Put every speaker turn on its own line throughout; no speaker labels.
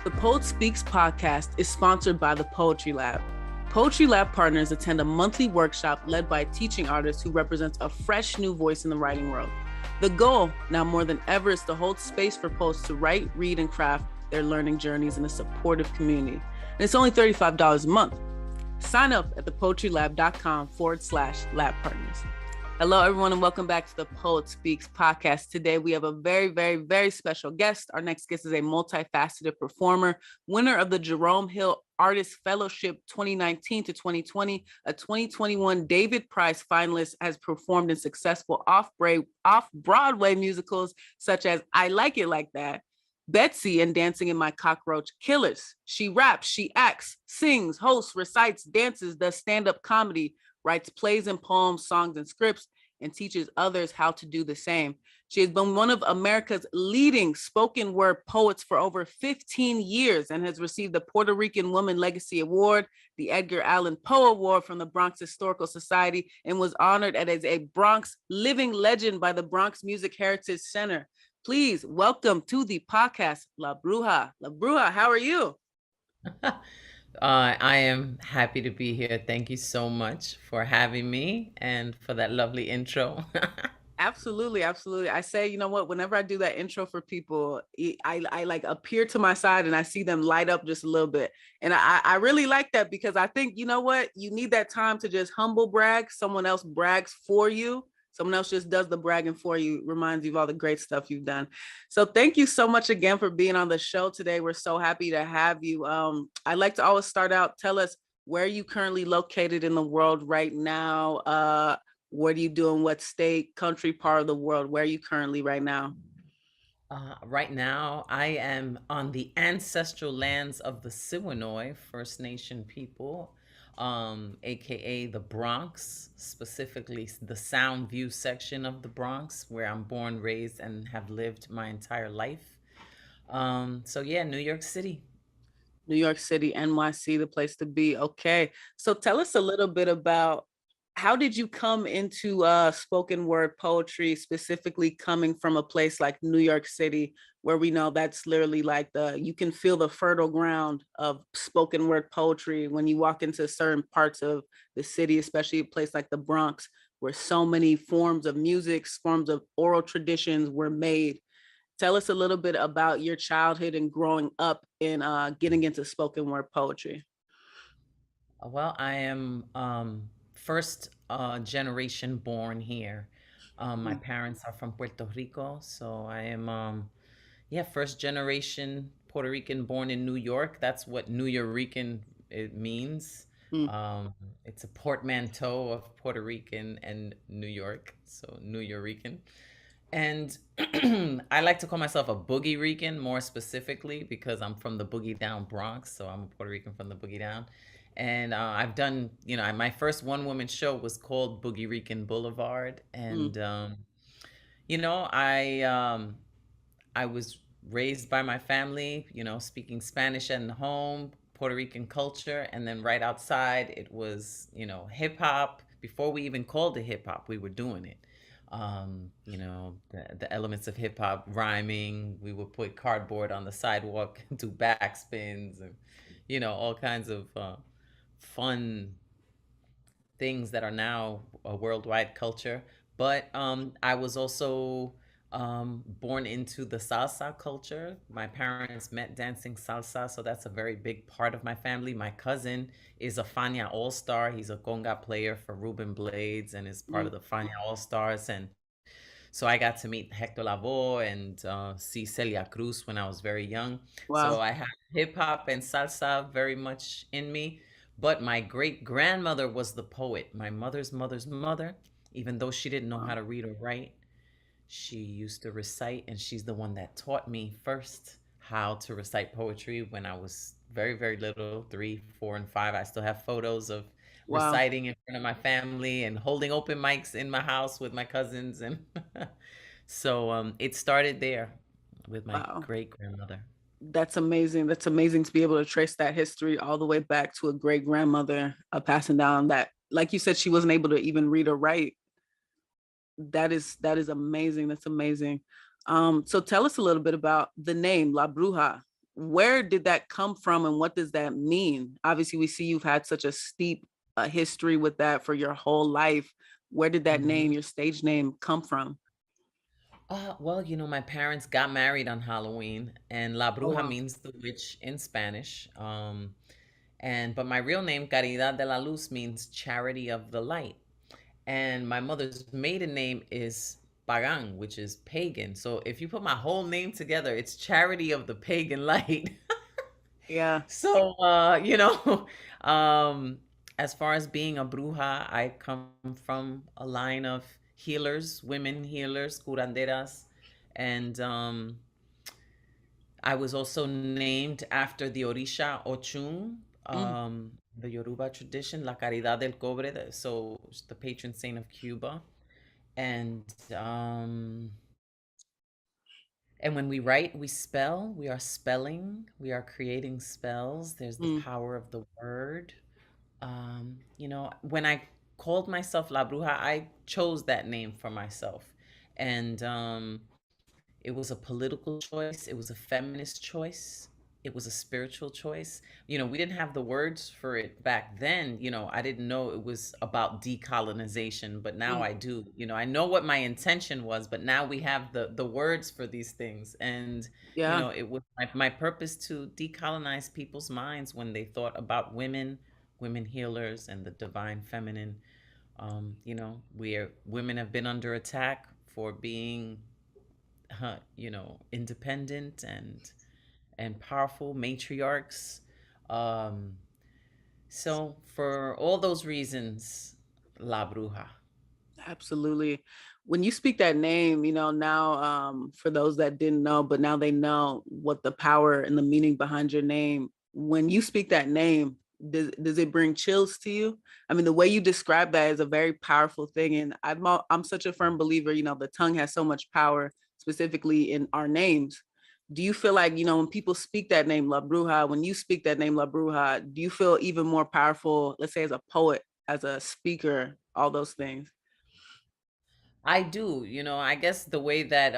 The Poet Speaks podcast is sponsored by the Poetry Lab. Poetry Lab partners attend a monthly workshop led by a teaching artist who represents a fresh new voice in the writing world. The goal, now more than ever, is to hold space for poets to write, read, and craft their learning journeys in a supportive community. And it's only $35 a month. Sign up at thepoetrylab.com/lab partners. Hello, everyone, and welcome back to the Poet Speaks podcast. Today, we have a very, very, very special guest. Our next guest is a multifaceted performer, winner of the Jerome Hill Artist Fellowship 2019 to 2020, a 2021 David Prize finalist, has performed in successful off-Broadway musicals such as I Like It Like That, BETSY, and Dancing in My Cockroach Killers. She raps, she acts, sings, hosts, recites, dances, does stand-up comedy, writes plays and poems, songs and scripts, and teaches others how to do the same. She has been one of America's leading spoken word poets for over 15 years and has received the Puerto Rican Woman Legacy Award, the Edgar Allan Poe Award from the Bronx Historical Society, and was honored as a Bronx Living Legend by the Bronx Music Heritage Center. Please welcome to the podcast, La Bruja. La Bruja, how are you?
I am happy to be here. Thank you so much for having me and for that lovely intro.
Absolutely, absolutely. I say, you know what, whenever I do that intro for people, I like appear to my side and I see them light up just a little bit. And I really like that because I think, you know what, you need that time to just humble brag. Someone else brags for you. Someone else just does the bragging for you, reminds you of all the great stuff you've done. So thank you so much again for being on the show today. We're so happy to have you. I like to always start out, tell us where are you currently located in the world right now? What are you doing? What state, country, part of the world? Where are you currently right now?
Right now, I am on the ancestral lands of the Siwanoy First Nation people, aka the Bronx, specifically the Soundview section of the Bronx, where I'm born, raised, and have lived my entire life. So yeah, New York City.
New York City, NYC, the place to be. Okay. So tell us a little bit about how did you come into spoken word poetry, specifically coming from a place like New York City, where we know that's literally like you can feel the fertile ground of spoken word poetry when you walk into certain parts of the city, especially a place like the Bronx, where so many forms of music, forms of oral traditions were made. Tell us a little bit about your childhood and growing up and getting into spoken word poetry.
Well, I am first generation born here. My
Mm.
parents are from Puerto Rico, so I am, yeah, first generation Puerto Rican born in New York. That's what Nuyorican it means.
Mm.
Um, it's a portmanteau of Puerto Rican and New York, so Nuyorican. And I like to call myself a Boogie Rican more specifically because I'm from the Boogie Down Bronx, so I'm a Puerto Rican from the Boogie Down. And I've done, my first one woman show was called Boogie Rican Boulevard,
Mm.
and you know, I um, I was raised by my family, speaking Spanish at home, Puerto Rican culture, and then right outside it was, hip hop. Before we even called it hip hop, we were doing it. The elements of hip hop, rhyming. We would put cardboard on the sidewalk and do backspins and, all kinds of fun things that are now a worldwide culture. But I was also born into the salsa culture. My parents met dancing salsa, so that's a very big part of my family. My cousin is a Fania All Star. He's a conga player for Ruben Blades and is part
Mm.
of the Fania All Stars. And so I got to meet Hector Lavoe and see Celia Cruz when I was very young. So
Wow.
I have hip hop and salsa very much in me. But my great grandmother was the poet, my mother's mother's mother. Even though she didn't know how
Wow.
to read or write, she used to recite, and she's the one that taught me first how to recite poetry when I was very, very little, 3, 4, and 5. I still have photos of
Wow.
reciting in front of my family and holding open mics in my house with my cousins. And so it started there with my
Wow.
great grandmother.
That's amazing. That's amazing to be able to trace that history all the way back to a great grandmother passing down that, like you said, she wasn't able to even read or write. That is amazing. That's amazing. So tell us a little bit about the name La Bruja. where did that come from and what does that mean? Obviously, we see you've had such a steep history with that for your whole life. Where did that name,
Mhm.
your stage name, come from?
Well, my parents got married on Halloween, and La
Oh,
Bruja
wow.
means the witch in Spanish. But my real name, Caridad De La Luz, means charity of the light. And my mother's maiden name is Pagan, which is pagan. So if you put my whole name together, it's charity of the pagan light.
Yeah.
So, um, as far as being a bruja, I come from a line of healers, women healers, curanderas, and I was also named after the Orisha Ochun,
Mm,
the Yoruba tradition, La Caridad del Cobre, so it's the patron saint of Cuba. And um, and when we write, we spell, we are spelling, we are creating spells. There's the
mm,
power of the word. When I called myself La Bruja, I chose that name for myself. And it was a political choice, it was a feminist choice, it was a spiritual choice. We didn't have the words for it back then. I didn't know it was about decolonization, but now
mm.
I do. I know what my intention was, but now we have the words for these things. And
Yeah.
it was my purpose to decolonize people's minds when they thought about women healers and the divine feminine. Women have been under attack for being independent and powerful matriarchs. Um, so for all those reasons, La Bruja.
Absolutely. When you speak that name, now for those that didn't know, but now they know what the power and the meaning behind your name. When you speak that name, does it bring chills to you? I mean, the way you describe that is a very powerful thing, and I'm such a firm believer. The tongue has so much power, specifically in our names. Do you feel like when people speak that name, La Bruja, when you speak that name, La Bruja, do you feel even more powerful? Let's say as a poet, as a speaker, all those things.
I do. I guess the way that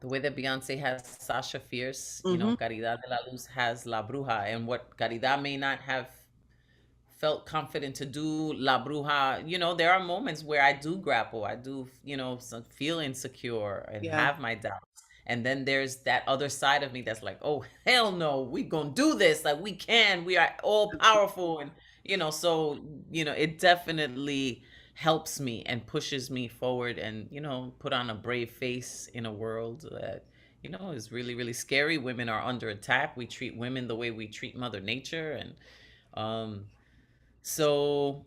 Beyonce has Sasha Fierce,
Mm-hmm.
Caridad de la Luz has La Bruja, and what Caridad may not have felt confident to do La Bruja. There are moments where I do grapple. I do, feel insecure and
Yeah.
have my doubts. And then there's that other side of me that's like, oh, hell no, we gonna do this. Like, we are all powerful. And, so, it definitely helps me and pushes me forward and, put on a brave face in a world that, is really, really scary. Women are under attack. We treat women the way we treat Mother Nature. And, um, so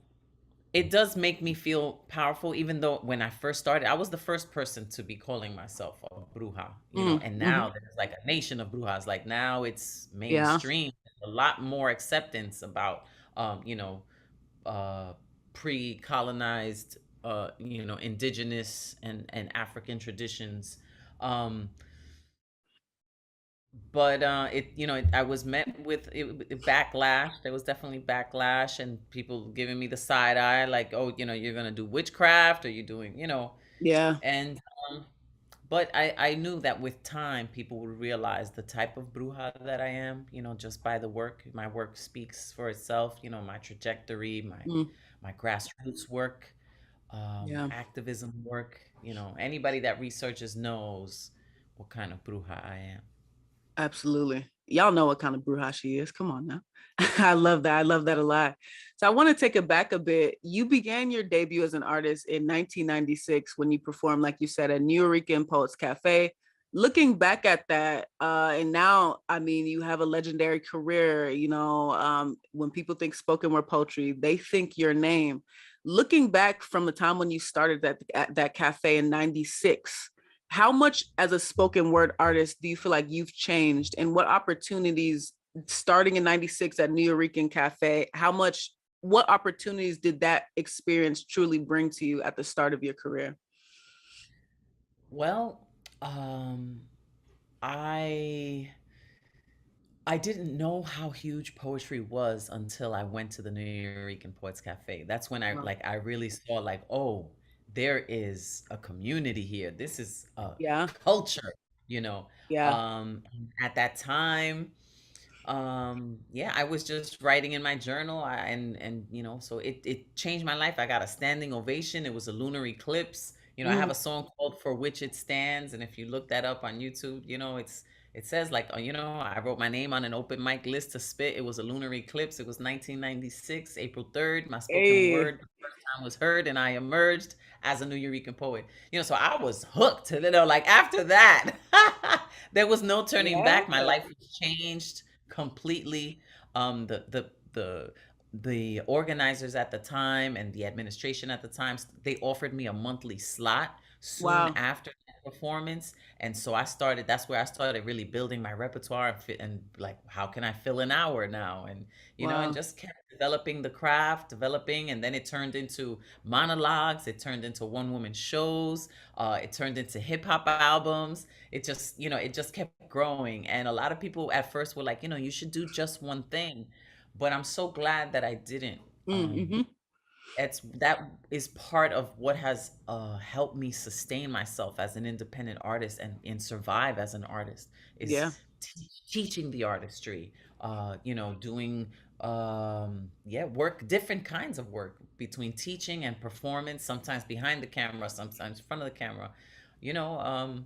it does make me feel powerful, even though when I first started, I was the first person to be calling myself a bruja, and
Mm-hmm.
now there's like a nation of brujas. Like now it's
Yeah.
mainstream, a lot more acceptance about, um, you know, uh, pre-colonized, indigenous and African traditions. Um, but I was met with backlash. There was definitely backlash and people giving me the side eye, like, oh, you're gonna do witchcraft, or you doing,
Yeah.
and but I knew that with time people would realize the type of bruja that I am, just by the work. My work speaks for itself. My trajectory, my
Mm,
my grassroots work,
yeah.
activism work. Anybody that researches knows what kind of bruja I am.
Absolutely. Y'all know what kind of bruja she is. Come on now. I love that. I love that a lot. So I want to take it back a bit. You began your debut as an artist in 1996 when you performed, like you said, at NUYORICAN Poets Cafe. Looking back at that, and now, I mean, you have a legendary career. When people think spoken word poetry, they think your name. Looking back from the time when you started at that cafe in 96, how much as a spoken word artist do you feel like you've changed, and what opportunities starting in 96 at NUYORICAN Cafe, what opportunities did that experience truly bring to you at the start of your career?
Well, um, I I didn't know how huge poetry was until I went to the New Rican Poets Cafe. That's when I
Wow.
like I really saw, like, oh, there is a community here. This is a
Yeah.
culture. you know.
Yeah.
At that time, yeah, I was just writing in my journal, and so it changed my life. I got a standing ovation. It was a lunar eclipse. I have
Mm,
a song called "For Which It Stands," and if you look that up on YouTube, it says like, I wrote my name on an open mic list to spit. It was a lunar eclipse. It was 1996, April 3rd. My spoken
hey.
word the first time was heard, and I emerged as a Nuyorican poet. So I was hooked. Like after that, there was no turning
Yeah.
back. My life was changed completely. The organizers at the time and the administration at the time, they offered me a monthly slot soon
Wow.
after that performance, and so that's where I started really building my repertoire and like, how can I fill an hour now? And and
Wow.
just kept developing the craft, developing, and then it turned into monologues, it turned into one woman shows, it turned into hip hop albums. It just kept growing, and a lot of people at first were like, you should do just one thing, but I'm so glad that I didn't.
Mm-hmm.
That is part of what has helped me sustain myself as an independent artist and survive as an artist, is
Yeah.
teaching the artistry, doing yeah, work, different kinds of work between teaching and performance, sometimes behind the camera, sometimes in front of the camera. you know um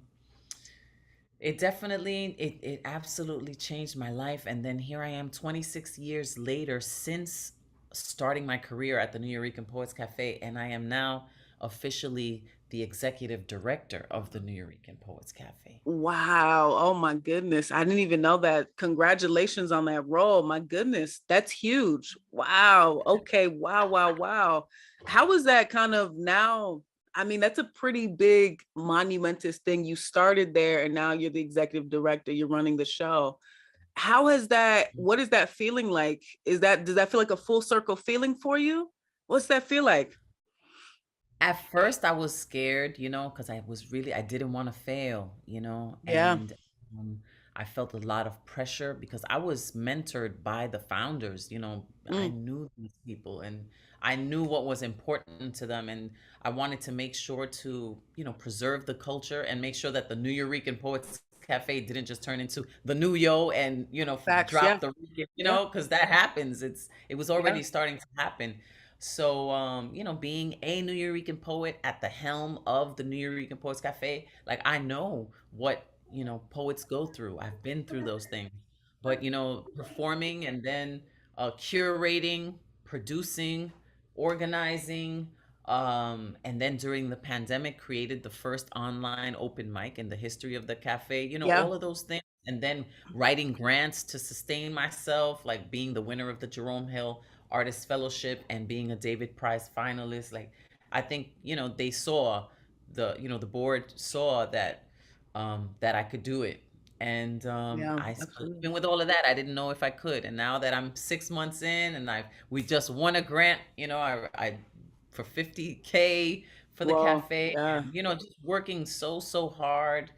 it absolutely changed my life. And then here I am 26 years later since starting my career at the Nuyorican Poets Cafe, and I am now officially the executive director of the Nuyorican Poets Cafe.
Wow. Oh my goodness. I didn't even know that. Congratulations on that role. My goodness. That's huge. Wow. Okay. Wow. Wow. Wow. How is that kind of now? I mean, that's a pretty big, monumentous thing. You started there and now you're the executive director, you're running the show. How has that, what is that feeling like? Does that feel like a full circle feeling for you? What's that feel like?
At first, I was scared, because I didn't want to fail,
Yeah.
and um, I felt a lot of pressure because I was mentored by the founders. I
Mm,
knew these people, and I knew what was important to them, and I wanted to make sure to, preserve the culture and make sure that the Nuyorican Poets Cafe didn't just turn into the Nuyo and,
facts. Yeah.
drop the Rican,
Yeah.
because that happens. It was
Yeah.
already starting to happen. So, being a Nuyorican poet at the helm of the Nuyorican Poets Cafe, like, I know what, poets go through. I've been through those things. But, performing and then curating, producing, organizing, and then during the pandemic, created the first online open mic in the history of the cafe,
Yeah.
all of those things. And then writing grants to sustain myself, like being the winner of the Jerome Hill Artist Fellowship and being a David Prize finalist. Like, I think, they saw the board saw that I could do it. And
Yeah. Absolutely.
even with all of that, I didn't know if I could. And now that I'm 6 months in, and we just won a grant, I for 50K for the
Well,
cafe,
yeah.
and just working so hard.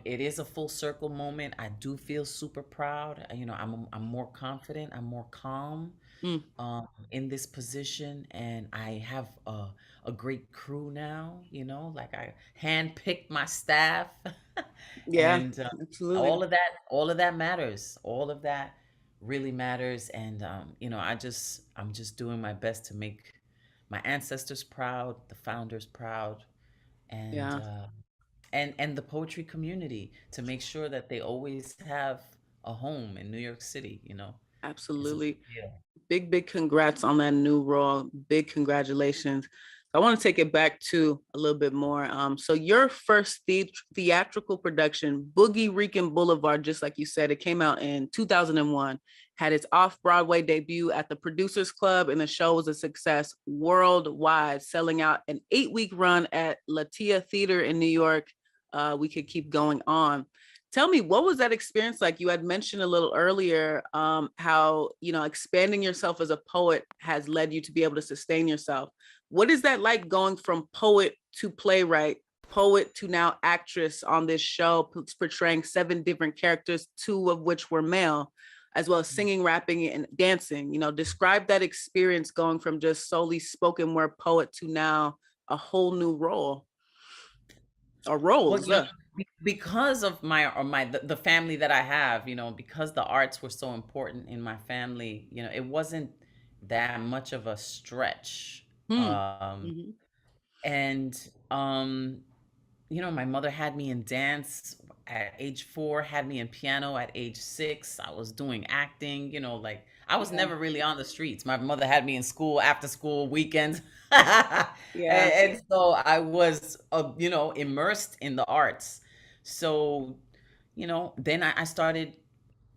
It is a full circle moment. I do feel super proud. I'm more confident. I'm more calm
Mm,
in this position, and I have a great crew now. Like, I handpicked my staff,
yeah.
and
Absolutely.
all of that matters. All of that really matters, and I'm just doing my best to make my ancestors proud, the founders proud, and
Yeah.
and the poetry community, to make sure that they always have a home in New York City. It's a big
Absolutely.
deal.
Big congrats on that new role. Big congratulations. I want to take it back to a little bit more. So your first theatrical production, Boogie Rican Boulevard, just like you said, it came out in 2001, had its off-Broadway debut at the Producers Club, and the show was a success worldwide, selling out an 8-week run at Latia Theater in New York. We could keep going on. Tell me, what was that experience like? You had mentioned a little earlier how, expanding yourself as a poet has led you to be able to sustain yourself. What is that like, going from poet to playwright, poet to now actress on this show, portraying 7 different characters, 2 of which were male, as well as singing, rapping, and dancing? Describe that experience going from just solely spoken word poet to now a whole new role or
Well,
roles.
because of the family that I have, because the arts were so important in my family, it wasn't that much of a stretch.
Hmm.
Um,
Mhm.
and my mother had me in dance at age 4, had me in piano at age 6. I was doing acting, like I was
Yeah.
never really on the streets. My mother had me in school, after school, weekends. and,
Yeah.
and so I was, immersed in the arts. So, then I started,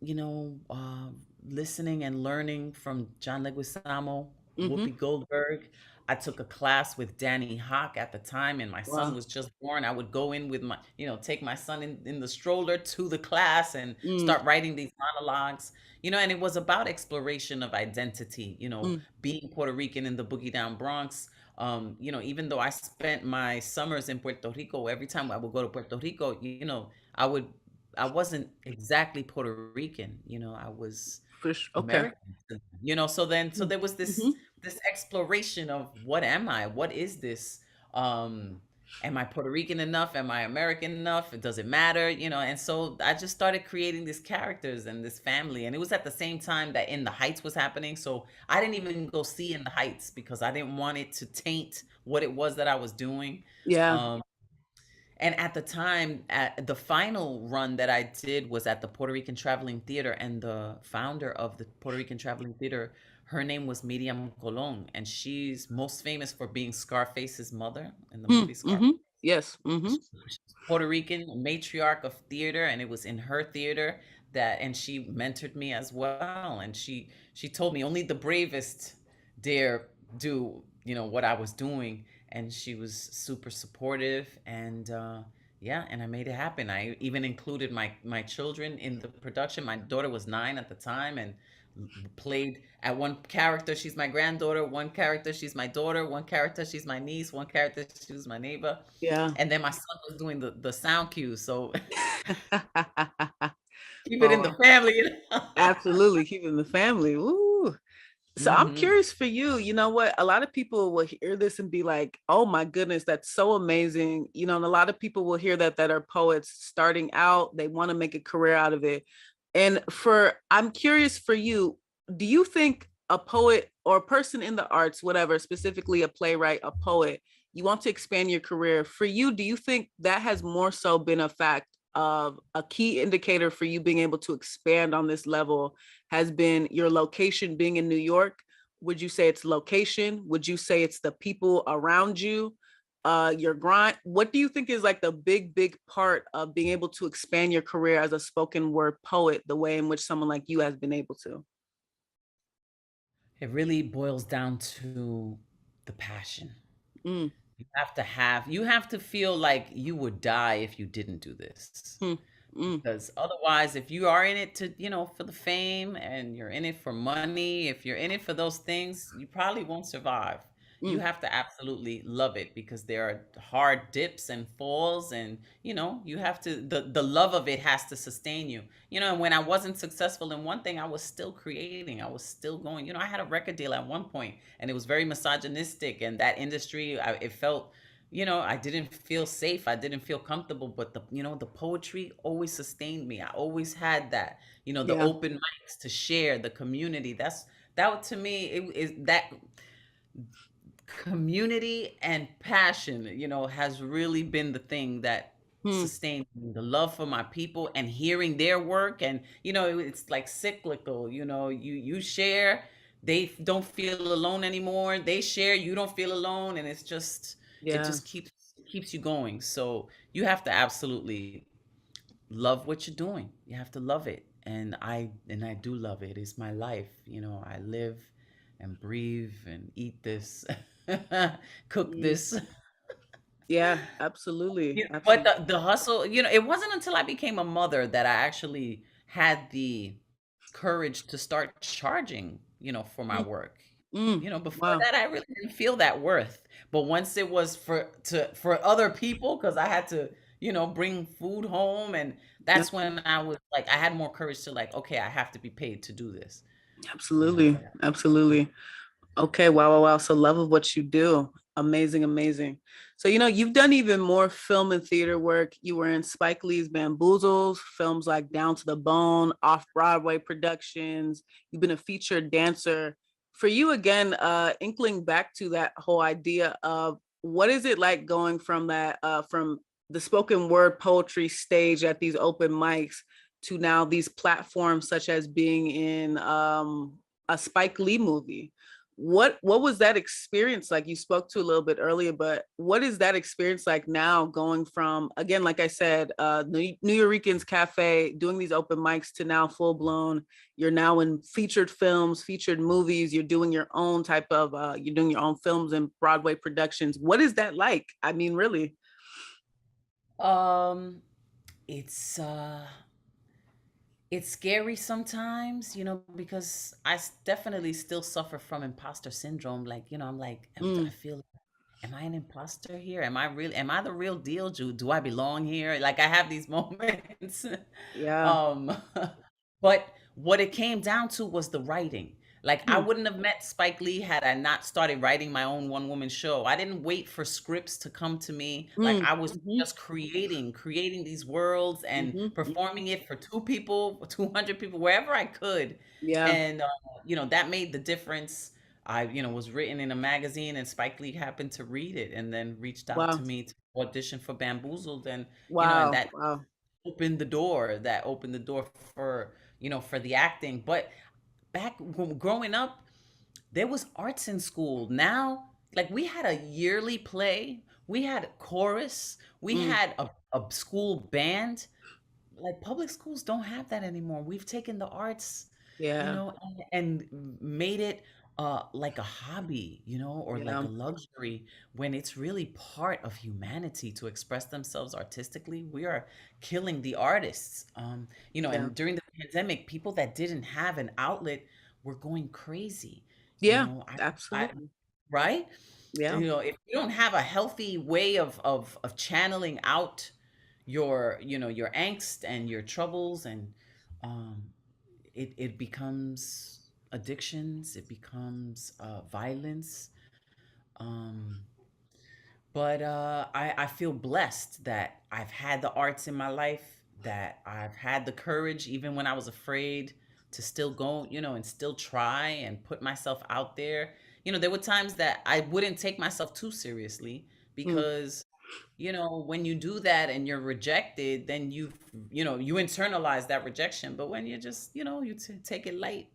you know, uh, listening and learning from John Leguizamo,
Hmm.
Whoopi Goldberg. I took a class with Danny Hawk at the time, and my son
Wow.
was just born. I would go in with take my son in the stroller to the class and
Mm,
start writing these monologues, and it was about exploration of identity,
mm,
being Puerto Rican in the Boogie Down Bronx. Even though I spent my summers in Puerto Rico, every time I would go to Puerto Rico, I would I wasn't exactly Puerto Rican, I was
okay.
American. So
Mm,
there was this
mhm.
this exploration of what am I? What is this? Um, am I Puerto Rican enough? Am I American enough? Does it matter? And so I just started creating these characters and this family. And it was at the same time that In the Heights was happening. So I didn't even go see In the Heights because I didn't want it to taint what it was that I was doing.
Yeah.
Um, and at the time, at the final run that I did was at the Puerto Rican Traveling Theater, and the founder of the Puerto Rican Traveling Theater, her name was Miriam Colon, and she's most famous for being Scarface's mother in the
Mm,
movie Scarface.
mhm. Yes. Mhm.
She's Puerto Rican matriarch of theater, and it was in her theater and she mentored me as well. And she told me only the bravest dare do, what I was doing. And she was super supportive, and yeah, and I made it happen. I even included my children in the production. My daughter was 9 at the time, and played at one character she's my granddaughter, one character she's my daughter, one character she's my niece, one character she was my neighbor,
Yeah.
and then my son was doing the sound cues. So keep it in
Oh,
the family.
absolutely. Keeping the family. Ooh. So I'm
Hmm.
curious for you. You know what? A lot of people will hear this and be like, "Oh my goodness, that's so amazing." And a lot of people will hear that are poets starting out. They want to make a career out of it. And I'm curious for you. Do you think a poet or a person in the arts, whatever, specifically a playwright, a poet, you want to expand your career? For you, do you think that has more so been a fact of a key indicator for you being able to expand on this level has been your location being in New York? Would you say it's location? Would you say it's the people around you? Your grind? What do you think is like the big part of being able to expand your career as a spoken word poet, the way in which someone like you has been able to?
It really boils down to the passion.
Mm,
You have to feel like you would die if you didn't do this.
mm, mm,
Because otherwise, if you are in it to, for the fame, and you're in it for money, if you're in it for those things, you probably won't survive. You
mm.
have to absolutely love it, because there are hard dips and falls, and you have to the love of it has to sustain you. And when I wasn't successful in one thing, I was still creating. I was still going. I had a record deal at one point, and it was very misogynistic, and that industry, it felt, I didn't feel safe. I didn't feel comfortable, but the poetry always sustained me. I always had that, the
Yeah.
open mics to share the community. That to me, it is that community and passion, has really been the thing that
Mm,
sustained me. The love for my people and hearing their work. And, it's like cyclical, you share, they don't feel alone anymore. They share, you don't feel alone. And it
yeah.
just keeps you going. So you have to absolutely love what you're doing. You have to love it. And I do love it. It's my life. I live and breathe and eat this, cook
Mm,
this.
yeah. Absolutely.
But
Absolutely.
the hustle, it wasn't until I became a mother that I actually had the courage to start charging, for my
Mm,
work.
mm.
Before
Wow.
that, I really didn't feel that worth. But once it was for other people, because I had to, bring food home, and
Yeah.
that's when I was like, I had more courage to, like, okay, I have to be paid to do this.
Absolutely. Absolutely. Okay, wow, wow, wow. So love of what you do. Amazing, amazing. So, you've done even more film and theater work. You were in Spike Lee's Bamboozled, films like Down to the Bone, Off-Broadway productions. You've been a featured dancer. For you, again, inkling back to that whole idea of what is it like going from that, from the spoken word poetry stage at these open mics to now these platforms, such as being in a Spike Lee movie? What was that experience like? You spoke to a little bit earlier, but what is that experience like now, going from, again, like I said, NUYORICAN Cafe, doing these open mics, to now full blown, you're now in featured films, featured movies, you're doing your own type of you're doing your own films and Broadway productions. What is that like? I mean, really?
Um, it's it's scary sometimes, because definitely still suffer from imposter syndrome. Like, I'm like, I
Mm,
feel, am I an imposter here? Am I the real deal? Do I belong here? Like, I have these moments.
yeah.
Um, but what it came down to was the writing. Like, I
Mm,
wouldn't have met Spike Lee had I not started writing my own one woman show. I didn't wait for scripts to come to me. Like,
mm,
I was
mhm,
just creating these worlds and
mhm, mhm.
performing it for two people, 200 people, wherever I could.
Yeah.
And, that made the difference. I, was written in a magazine, and Spike Lee happened to read it and then reached out to
Wow.
me to audition for Bamboozled. And, and
Wow.
that
Wow.
opened the door for, for the acting. But back when growing up, there was arts in school. Now, like, we had a yearly play, we had chorus, we
Mm,
had a school band. Like, public schools don't have that anymore. We've taken the arts,
yeah.
and made it like a hobby, or like
Yeah.
a luxury, when it's really part of humanity to express themselves artistically. We are killing the artists.
Yeah.
And during the pandemic, people that didn't have an outlet were going crazy. You
Yeah.
know, I
Absolutely.
right?
Yeah.
If you don't have a healthy way of channeling out your angst and your troubles, and um it becomes addictions, it becomes violence. um but I feel blessed that I've had the arts in my life, that I've had the courage, even when I was afraid, to still go, and still try and put myself out there. There were times that I wouldn't take myself too seriously,
Mm,
because when you do that and you're rejected, then you internalize that rejection. But when you just, take it light,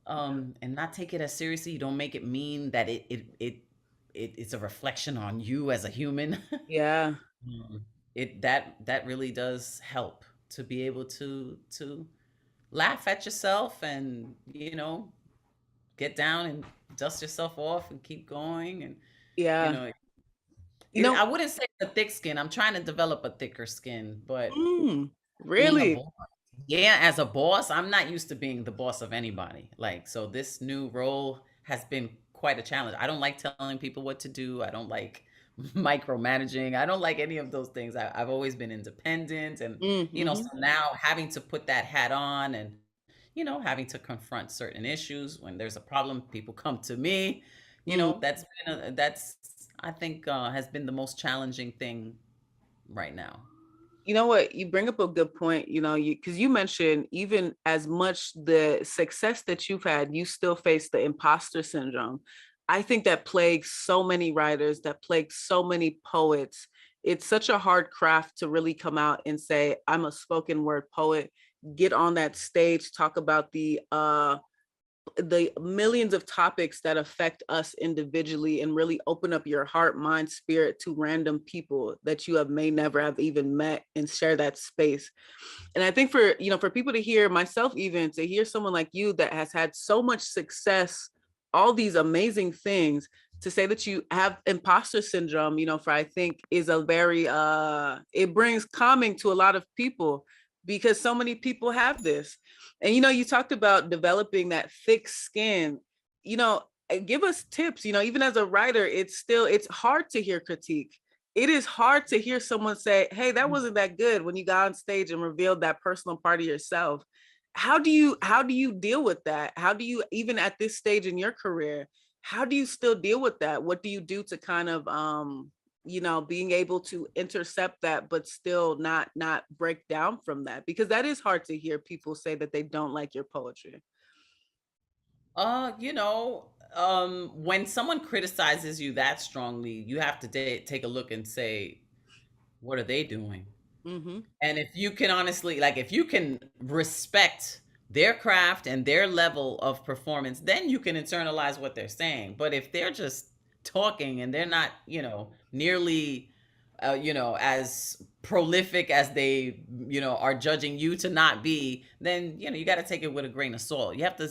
yeah.
and not take it as seriously, you don't make it mean that it's a reflection on you as a human.
Yeah.
Mm. That really does help to be able to laugh at yourself, and get down and dust yourself off and keep going. And you
Yeah.
know
You know,
I wouldn't say a thick skin. I'm trying to develop a thicker skin, but
mm,
being a
really?
boss, yeah, as a boss, I'm not used to being the boss of anybody. Like, so this new role has been quite a challenge. I don't like telling people what to do. I don't like micromanaging. I don't like any of those things. I've always been independent, and
Mm,
so
mhm,
now having to put that hat on, and having to confront certain issues when there's a problem, people come to me.
mm.
That's, I think, has been the most challenging thing right now.
You know what? You bring up a good point, because you mentioned, even as much the success that you've had, you still face the imposter syndrome. I think that plagues so many writers, that plagues so many poets. It's such a hard craft to really come out and say, I'm a spoken word poet, get on that stage, talk about the millions of topics that affect us individually, and really open up your heart, mind, spirit to random people that you have may never have even met, and share that space. And I think for people to hear, myself even, to hear someone like you that has had so much success, all these amazing things, to say that you have imposter syndrome, for, I think, is a very it brings calming to a lot of people, because so many people have this. And you talked about developing that thick skin. Give us tips. Even as a writer, it's hard to hear critique. It is hard to hear someone say, hey, that wasn't that good, when you got on stage and revealed that personal part of yourself. How do you deal with that? How do you, even at this stage in your career, how do you still deal with that? What do you do to kind of being able to intercept that but still not break down from that? Because that is hard to hear people say that they don't like your poetry.
You know, when someone criticizes you that strongly, you have to take a look and say, what are they doing?
Mm-hmm.
And if you can honestly, like, if you can respect their craft and their level of performance, then you can internalize what they're saying. But if they're just talking and they're not, nearly, as prolific as they, are judging you to not be, then, you got to take it with a grain of salt. You have to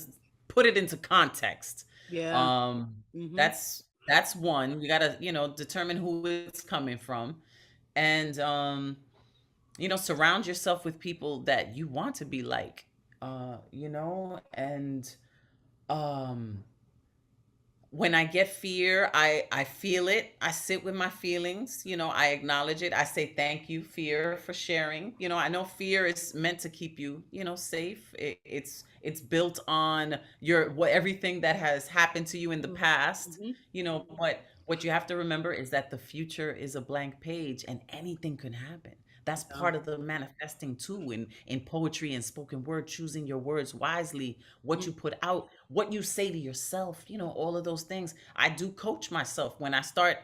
put it into context.
Yeah.
Um,
Mm-hmm.
that's one. You got to, determine who it's coming from. And, surround yourself with people that you want to be like, and um, when I get fear, I feel it. I sit with my feelings, I acknowledge it. I say thank you, fear, for sharing. I know fear is meant to keep you, safe. It's built on everything that has happened to you in the past,
Mm-hmm.
but what you have to remember is that the future is a blank page and anything can happen. That's
Yeah.
part of the manifesting too, in poetry and spoken word, choosing your words wisely, what you put out, what you say to yourself, all of those things. I do coach myself when I start,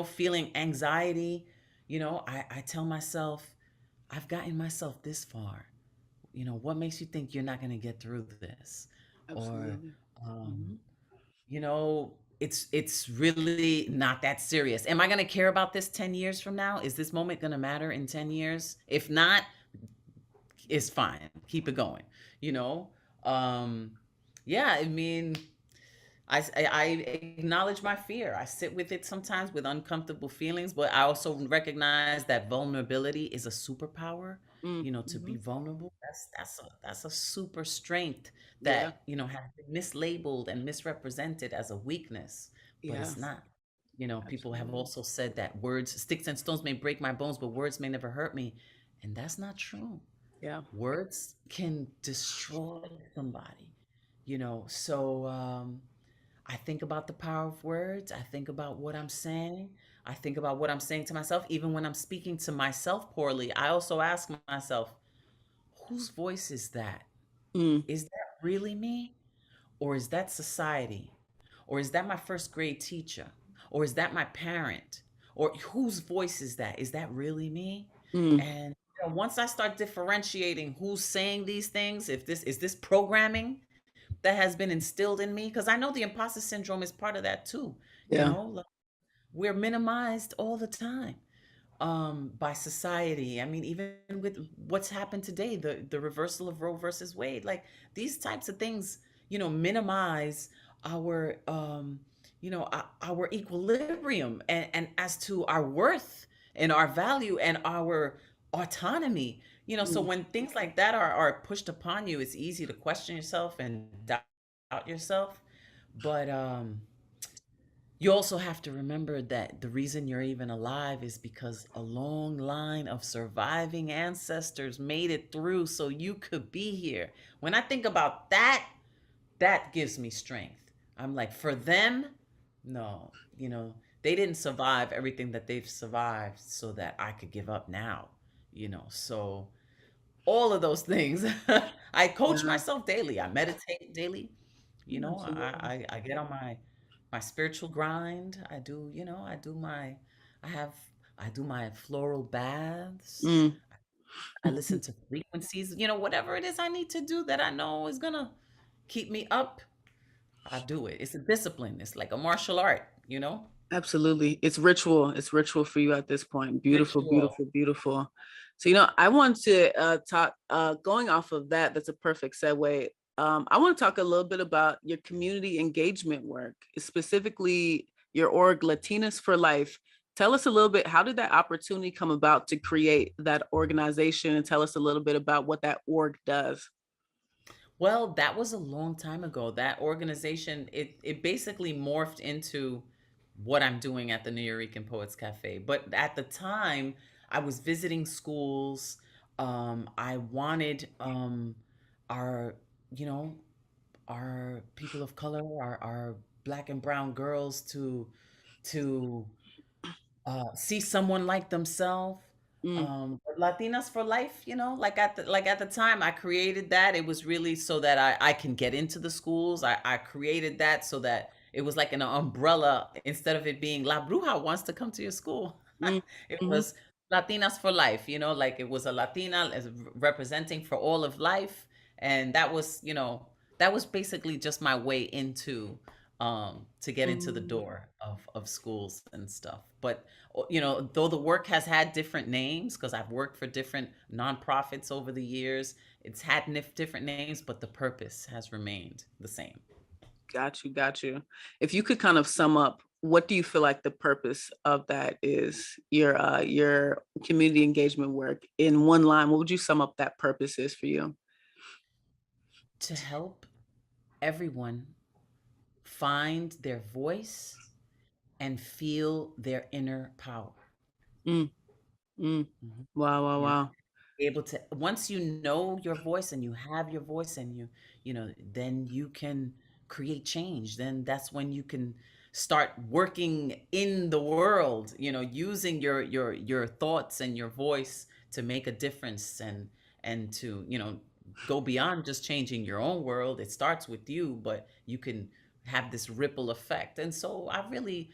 feeling anxiety. I tell myself, I've gotten myself this far. What makes you think you're not going to get through this? Or,
Absolutely.
um,
Mm-hmm.
it's really not that serious. Am I going to care about this 10 years from now? Is this moment going to matter in 10 years? If not, it's fine. Keep it going. You know? Um, yeah, I mean, I acknowledge my fear. I sit with it sometimes with uncomfortable feelings, but I also recognize that vulnerability is a superpower. To
Mm-hmm.
be vulnerable, that's a super strength
Yeah.
that has been mislabeled and misrepresented as a weakness, but
Yeah.
it's not. People have
Absolutely.
also said that words, sticks and stones may break my bones, but words may never hurt me, and that's not true.
Yeah.
Words can destroy somebody. So I think about the power of words. I think about what I'm saying. I think about what I'm saying to myself. Even when I'm speaking to myself poorly, I also ask myself, whose voice is that?
Mm.
Is that really me? Or is that society? Or is that my first grade teacher? Or is that my parent? Or whose voice is that? Is that really me?
Mm.
And once I start differentiating who's saying these things, if this is this programming that has been instilled in me, because I know the imposter syndrome is part of that too.
Yeah.
Like, we're minimized all the time by society. I mean, even with what's happened today, the reversal of Roe versus Wade, like these types of things, minimize our our equilibrium, and as to our worth and our value and our autonomy. So
Mm.
when things like that are pushed upon you, it's easy to question yourself and doubt yourself. But you also have to remember that the reason you're even alive is because a long line of surviving ancestors made it through so you could be here. When I think about that, that gives me strength. I'm like, for them, no, they didn't survive everything that they've survived so that I could give up now, So all of those things. I coach
Yeah.
myself daily. I meditate daily.
Absolutely.
I get on my spiritual grind. I have I do my floral baths.
Mm.
I listen to frequencies, whatever it is I need to do that I know is gonna keep me up. I do it. It's a discipline. It's like a martial art.
Absolutely. It's ritual. It's ritual for you at this point. Beautiful,
Ritual.
beautiful, beautiful. So, I want to talk, going off of that, that's a perfect segue. I want to talk a little bit about your community engagement work, specifically your org, Latinas for Life. Tell us a little bit, how did that opportunity come about to create that organization, and tell us a little bit about what that org does?
Well, that was a long time ago. That organization, it basically morphed into what I'm doing at the Nuyorican Poets Cafe. But at the time, I was visiting schools. I wanted our, you know, our people of color, our black and brown girls to see someone like themselves.
Mm,
Latinas for life, like at the time I created that, it was really so that I can get into the schools. I created that so that it was like an umbrella, instead of it being La Bruja wants to come to your school.
mm,
It
mhm,
was Latinas for life, like it was a Latina as representing for all of life. And that was basically just my way into to get into the
mm.
door of schools and stuff. But though the work has had different names, because I've worked for different nonprofits over the years, it's had different names, but the purpose has remained the same.
Got you, got you. If you could kind of sum up, what do you feel like the purpose of that is? Your community engagement work in one line. What would you sum up that purpose is for you?
To help everyone find their voice and feel their inner power.
Mm, mm.
Mhm.
Wow, wow,
You know,
wow.
able to, once you know your voice and you have your voice, and then you can create change. Then that's when you can start working in the world, using your thoughts and your voice to make a difference, and to go beyond just changing your own world. It starts with you, but you can have this ripple effect. And so I really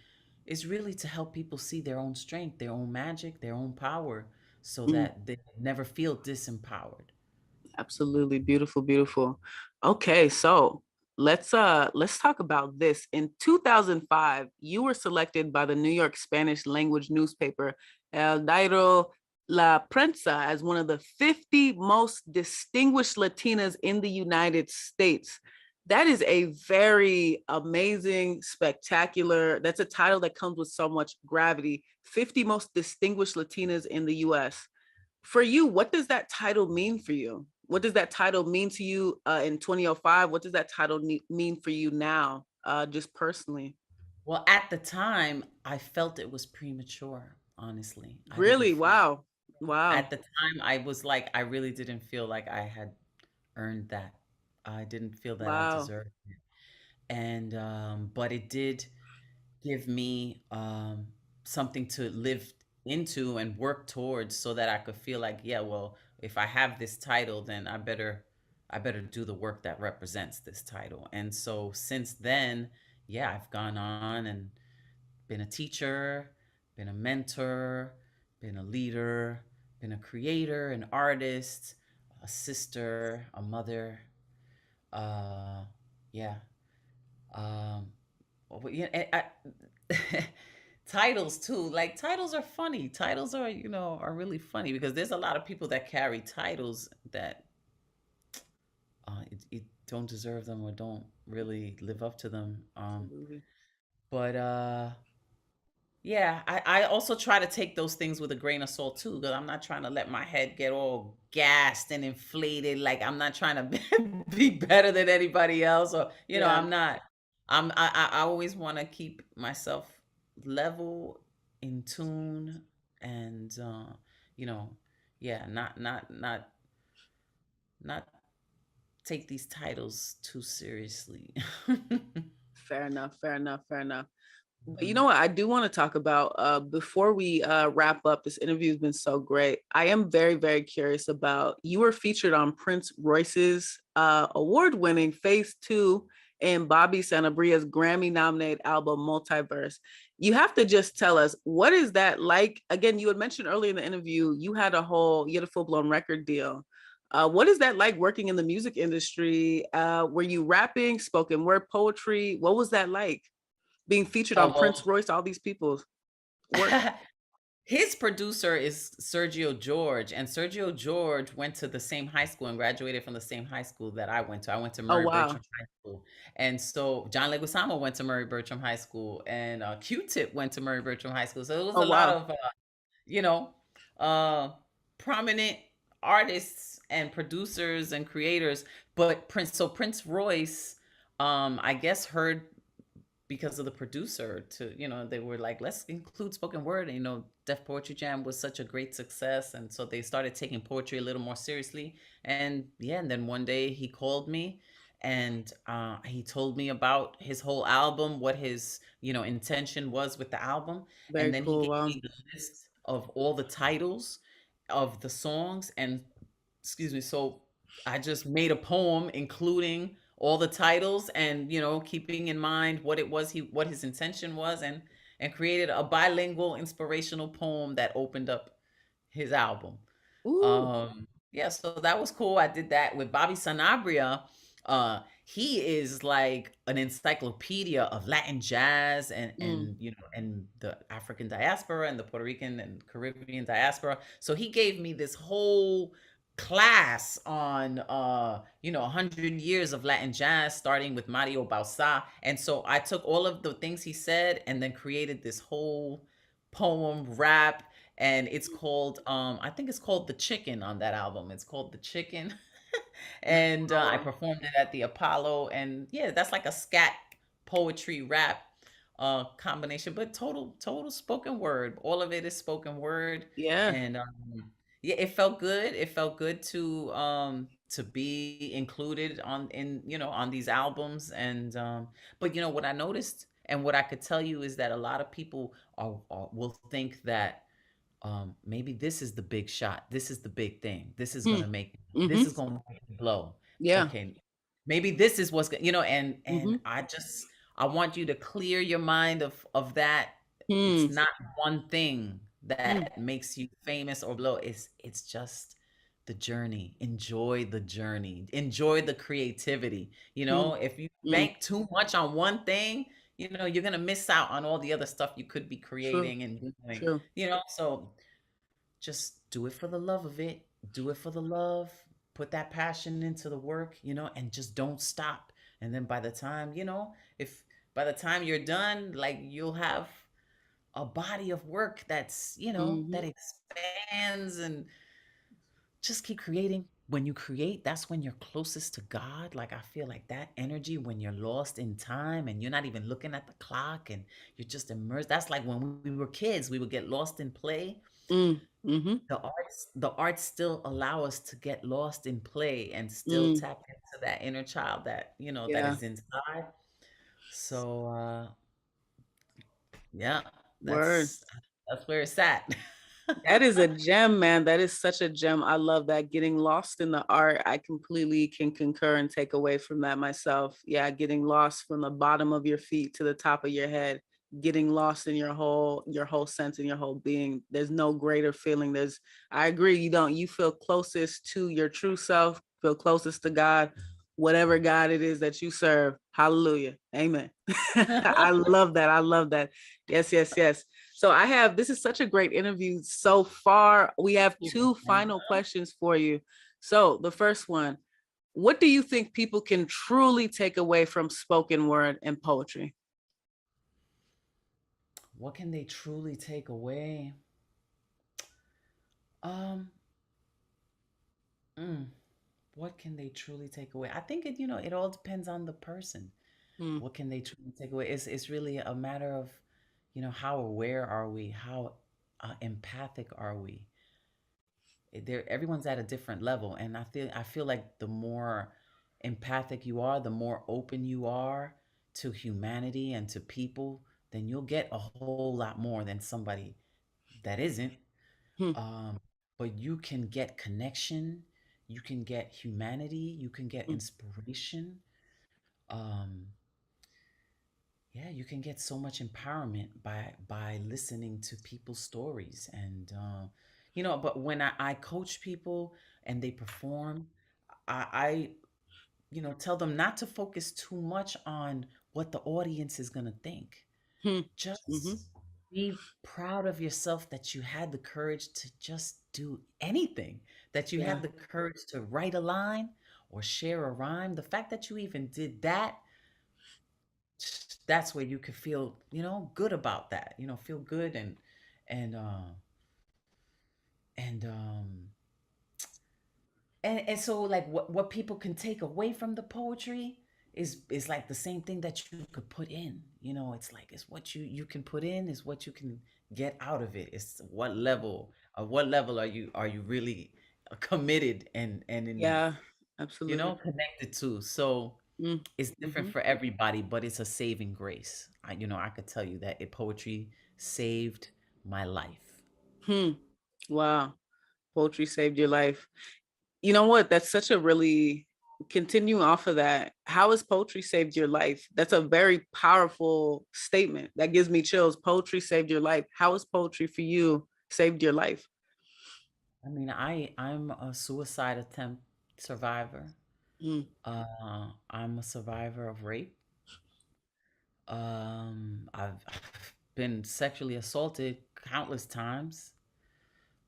it's really to help people see their own strength, their own magic, their own power, so
Mm.
that they never feel disempowered.
Absolutely beautiful, beautiful. Okay, so let's talk about this. In 2005, you were selected by the New York Spanish language newspaper El Diario La Prensa as one of the 50 most distinguished Latinas in the United States. That is a very amazing, spectacular. That's a title that comes with so much gravity. 50 most distinguished Latinas in the US. For you, what does that title mean for you? What does that title mean to you in 2005? What does that title mean for you now, just personally?
Well, at the time, I felt it was premature, honestly. I didn't
Really?
feel
Wow. Wow.
At the time, I was like, I really didn't feel like I had earned that. I didn't feel that I
Wow.
deserved it. And but it did give me something to live into and work towards, so that I could feel like, yeah, well, if I have this title, then I better do the work that represents this title. And so since then, yeah, I've gone on and been a teacher, been a mentor, been a leader, been a creator, an artist, a sister, a mother. Uh, yeah. Um, well, yeah, titles too. Like, titles are funny. Titles are really funny, because there's a lot of people that carry titles that it don't deserve them, or don't really live up to them.
Absolutely.
But Yeah, I also try to take those things with a grain of salt too, because I'm not trying to let my head get all gassed and inflated. Like, I'm not trying to be better than anybody else, or
Yeah,
I'm not. I always want to keep myself level, in tune, and you know, yeah, not take these titles too seriously.
fair enough. Fair enough. Fair enough. But you
Mhm.
know what? I do want to talk about before we wrap up. This interview has been so great. I am very, very curious about you were featured on Prince Royce's award-winning Phase Two and Bobby Santabria's Grammy-nominated album Multiverse. You have to just tell us, what is that like? Again, you had mentioned earlier in the interview you had a full-blown record deal. What is that like working in the music industry? Were you rapping, spoken word poetry? What was that like? Being featured
Oh
on Prince
well.
Royce, all these people's work.
His producer is Sergio George, and Sergio George went to the same high school and graduated from the same high school that I went to. I went to
Oh
Murray
wow.
Bertram High School. And so John Leguizamo went to Murray Bertram High School, and Q-Tip went to Murray Bertram High School. So it was
Oh
a lot
wow.
of you know, uh prominent artists and producers and creators. But Prince Royce, I guess, heard, because of the producer, to they were like, let's include spoken word. And Def Poetry Jam was such a great success, and so they started taking poetry a little more seriously. And yeah, and then one day he called me, and he told me about his whole album, what his intention was with the album, and
Very
then he
cool.
gave
Wow.
me the list of all the titles of the songs, and excuse me, so I just made a poem including all the titles, and keeping in mind what his intention was, and created a bilingual inspirational poem that opened up his album.
Ooh.
Yeah, so that was cool. I did that with Bobby Sanabria. He is like an encyclopedia of Latin jazz, and
Mm.
and the African diaspora and the Puerto Rican and Caribbean diaspora. So he gave me this whole class on 100 years of Latin jazz, starting with Mario Bausa. And so I took all of the things he said and then created this whole poem rap, and it's called I think it's called The Chicken. On that album it's called The Chicken. And I
Oh,
performed it at the Apollo, and yeah, that's like a scat poetry rap combination, but total spoken word. All of it is spoken word.
yeah.
And yeah, it felt good. It felt good to be included on these albums. And but what I noticed and what I could tell you is that a lot of people will think that maybe this is the big shot. This is the big thing.
Hmm.
This
Mm-hmm.
is gonna make it blow.
Yeah.
Okay, maybe this is and
Mm-hmm.
I want you to clear your mind of that. It's
Hmm.
not one thing
Hmm.
that makes you famous or blow. It's just the journey. Enjoy the journey. Enjoy the creativity.
Hmm.
If you
Hmm.
bank too much on one thing, you're gonna miss out on all the other stuff you could be
True.
creating and doing.
True.
So just do it for the love of it. Do it for the love. Put that passion into the work, and just don't stop. And then if by the time you're done, like you'll have a body of work
Mm-hmm.
that expands, and just keep creating. When you create, that's when you're closest to God. Like I feel like that energy when you're lost in time and you're not even looking at the clock and you're just immersed. That's like when we were kids, we would get lost in play.
Mm. Mm-hmm.
The arts still allow us to get lost in play and still
Mm.
tap into that inner child that
Yeah.
is inside. So yeah,
Word.
that's where it's at.
That is a gem, man. That is such a gem. I love that. Getting lost in the art. I completely can concur and take away from that myself. Yeah, getting lost from the bottom of your feet to the top of your head, getting lost in your whole sense and your whole being. There's no greater feeling. I agree, you feel closest to your true self, feel closest to God, whatever God it is that you serve. Hallelujah. Amen. I love that. I love that. Yes, yes, yes. So this is such a great interview so far. We have two final questions for you. So the first one, what do you think people can truly take away from spoken word and poetry?
What can they truly take away? Um, mm, what can they truly take away? I think it all depends on the person.
Mm,
What can they truly take away? It's really a matter of, how aware are we? How empathic are we? Everyone's at a different level, and I feel like the more empathic you are, the more open you are to humanity and to people, then you'll get a whole lot more than somebody that isn't.
mm,
Um, but you can get connection, you can get humanity, you can get
mm,
inspiration. Um, yeah, you can get so much empowerment by listening to people's stories. And but when I coach people and they perform, I tell them not to focus too much on what the audience is going to think.
mm, mhm.
Just be proud of yourself that you had the courage to just do anything, that you
Yeah,
had the courage to write a line or share a rhyme. The fact that you even did that, that's where you could feel, good about that. Feel good, and and um and so, like, what people can take away from the poetry is like the same thing that you could put in. It's like it's what you can put in is what you can get out of it. It's what level are you really committed and
yeah, absolutely.
connected to. So
Mm.
It's different
Mm-hmm.
for everybody, but it's a saving grace. I could tell you that poetry saved my life.
Hmm. Wow. Poetry saved your life. You know what? That's such a really continuing off of that. How has poetry saved your life? That's a very powerful statement. That gives me chills. Poetry saved your life. How has poetry for you saved your life?
I mean, I'm a suicide attempt survivor.
Mm,
I'm a survivor of rape. I've been sexually assaulted countless times.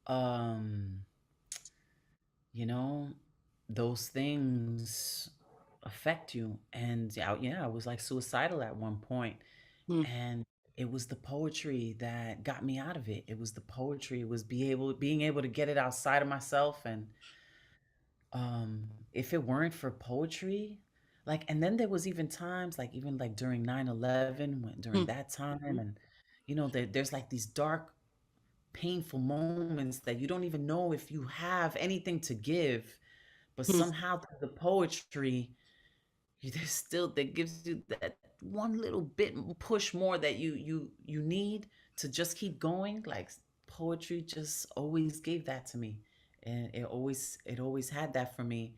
Um, you know, those things affect you. And yeah, I was like suicidal at one point.
mm,
And it was the poetry that got me out of it. It was the poetry. It was being able to get it outside of myself. And if it weren't for poetry, like, and then there was even times like even like during 9/11, when during
mm,
that time,
mhm,
and there's like these dark, painful moments that you don't even know if you have anything to give, but
mm,
somehow through the poetry, there's still that gives you that one little bit push more that you need to just keep going. Like poetry just always gave that to me, and it always had that for me.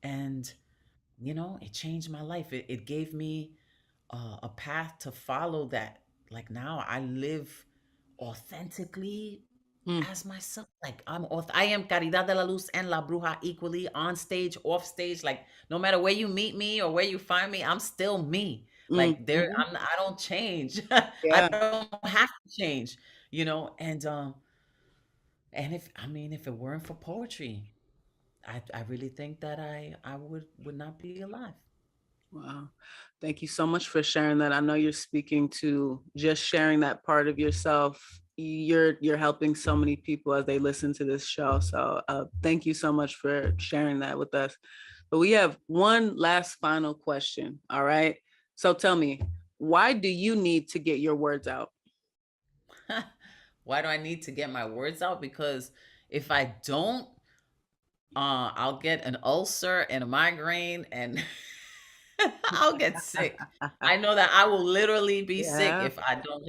And it changed my life. It gave me a path to follow that. Like now I live authentically
mm,
as myself. Like I am Caridad De La Luz and La Bruja equally, on stage, off stage. Like no matter where you meet me or where you find me, I'm still me.
mm,
Like
mhm.
I don't change. I
Yeah.
don't have to change. And if it weren't for poetry, I really think that I would not be alive.
Wow. Thank you so much for sharing that. I know you're speaking to just sharing that part of yourself. You're helping so many people as they listen to this show. So thank you so much for sharing that with us. But we have one last final question. All right. So tell me, why do you need to get your words out?
Why do I need to get my words out? Because if I don't, I'll get an ulcer and a migraine, and I'll get sick. I know that I will literally be sick
Yeah.
if I don't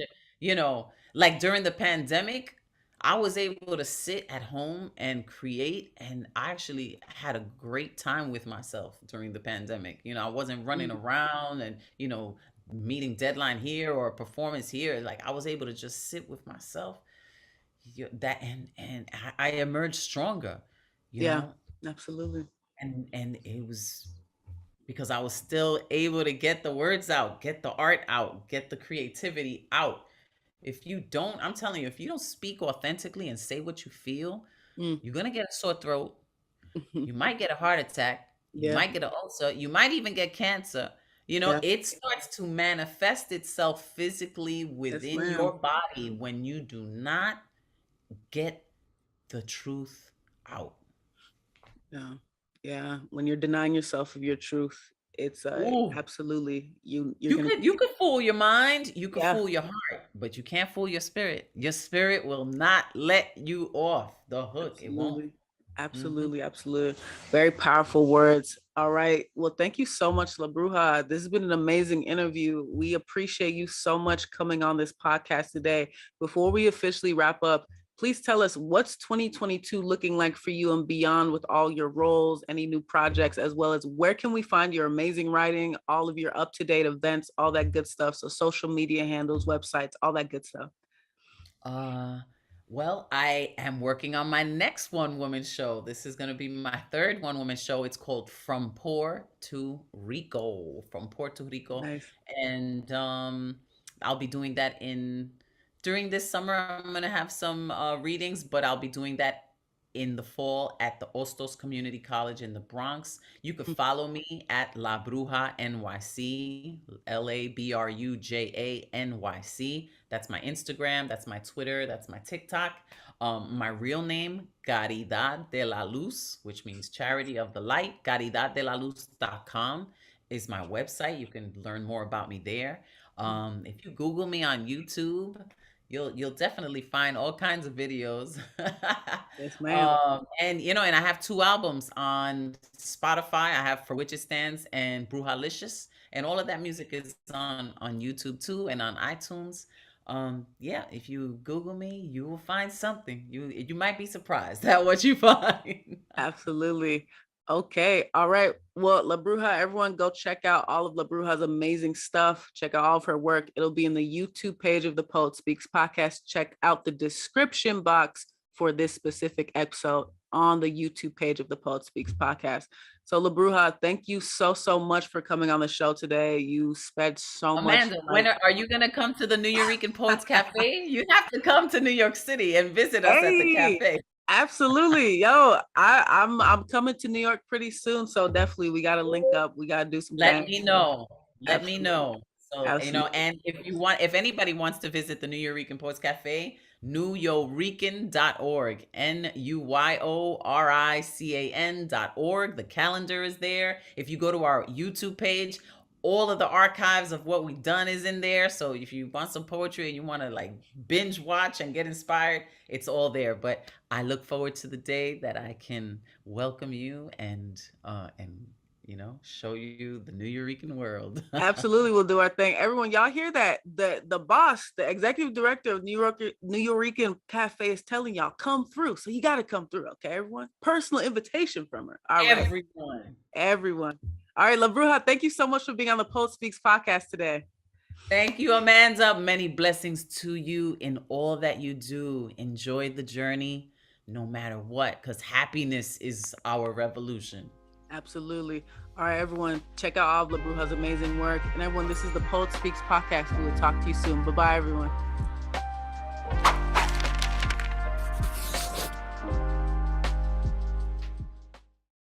like during the pandemic, I was able to sit at home and create, and I actually had a great time with myself during the pandemic. I wasn't running
Mm,
around and, meeting deadline here or performance here. Like I was able to just sit with myself. That and I emerged stronger, you
yeah,
know,
absolutely.
and it was because I was still able to get the words out, get the art out, get the creativity out. If you don't, I'm telling you, if you don't speak authentically and say what you feel,
Mm,
you're gonna get a sore throat. You might get a heart attack. You
yeah.
might get an ulcer. You might even get cancer.
Yeah.
It starts to manifest itself physically
Yes,
within
ma'am.
your body when you do not get the truth out.
Yeah. Yeah. When you're denying yourself of your truth, it's
Ooh.
absolutely you're
You
gonna
could you could fool your mind, you could
yeah,
fool your heart, but you can't fool your spirit. Your spirit will not let you off the hook. It won't.
absolutely.
Mhm.
Absolutely, absolutely. Very powerful words. All right. Well, thank you so much, La Bruja. This has been an amazing interview. We appreciate you so much coming on this podcast today. Before we officially wrap up, please tell us what's 2022 looking like for you and beyond with all your roles, any new projects, as well as where can we find your amazing writing, all of your up-to-date events, all that good stuff. So social media handles, websites, all that good stuff.
Uh, well, I am working on my next one woman show. This is going to be my third one woman show. It's called From Poor to Rico, From Poor to Rico.
Nice.
And I'll be doing that during this summer. I'm going to have some readings, but I'll be doing that in the fall at the Ostos Community College in the Bronx. You could follow me at La Bruja NYC, LABRUJA NYC. That's my Instagram, that's my Twitter, that's my TikTok. My real name, Caridad de la Luz, which means charity of the light. CaridadDeLaLuz.com is my website. You can learn more about me there. If you Google me on YouTube, you'll definitely find all kinds of videos.
Yes, ma'am.
And and I have 2 albums on Spotify. I have For Which It Stands and Brujalicious, and all of that music is on YouTube too and on iTunes. Yeah, if you Google me, you will find something. You might be surprised at what you find.
Absolutely. Okay. All right. Well, La Bruja, everyone go check out all of La Bruja's amazing stuff. Check out all of her work. It'll be in the YouTube page of the Poet Speaks podcast. Check out the description box for this specific episode on the YouTube page of the Poet Speaks podcast. So La Bruja, thank you so, so much for coming on the show today. You spent so
Amanda,
much.
when are you going to come to the NUYORICAN Poets Cafe? You have to come to New York City and visit us at the cafe.
Absolutely. Yo, I'm coming to New York pretty soon. So definitely we gotta link up. We gotta do some
Let me know. Let me
Absolutely.
know. So,
Absolutely.
and if anybody wants to visit the NUYORICAN Poets Cafe, NUYORICAN.org, NUYORICAN.org. The calendar is there. If you go to our YouTube page, all of the archives of what we've done is in there. So if you want some poetry and you want to like binge watch and get inspired, it's all there. But I look forward to the day that I can welcome you and show you the NUYORICAN world.
Absolutely, we'll do our thing. Everyone, y'all hear that? The boss, the executive director of NUYORICAN Cafe is telling y'all, come through. So you got to come through, okay, everyone? Personal invitation from her. All right. Everyone. All right, La Bruja, thank you so much for being on the Poet Speaks podcast today.
Thank you, Amanda. Many blessings to you in all that you do. Enjoy the journey no matter what, because happiness is our revolution.
Absolutely. All right, everyone, check out all of La Bruja's amazing work. And everyone, this is the Poet Speaks podcast. We will talk to you soon. Bye-bye, everyone.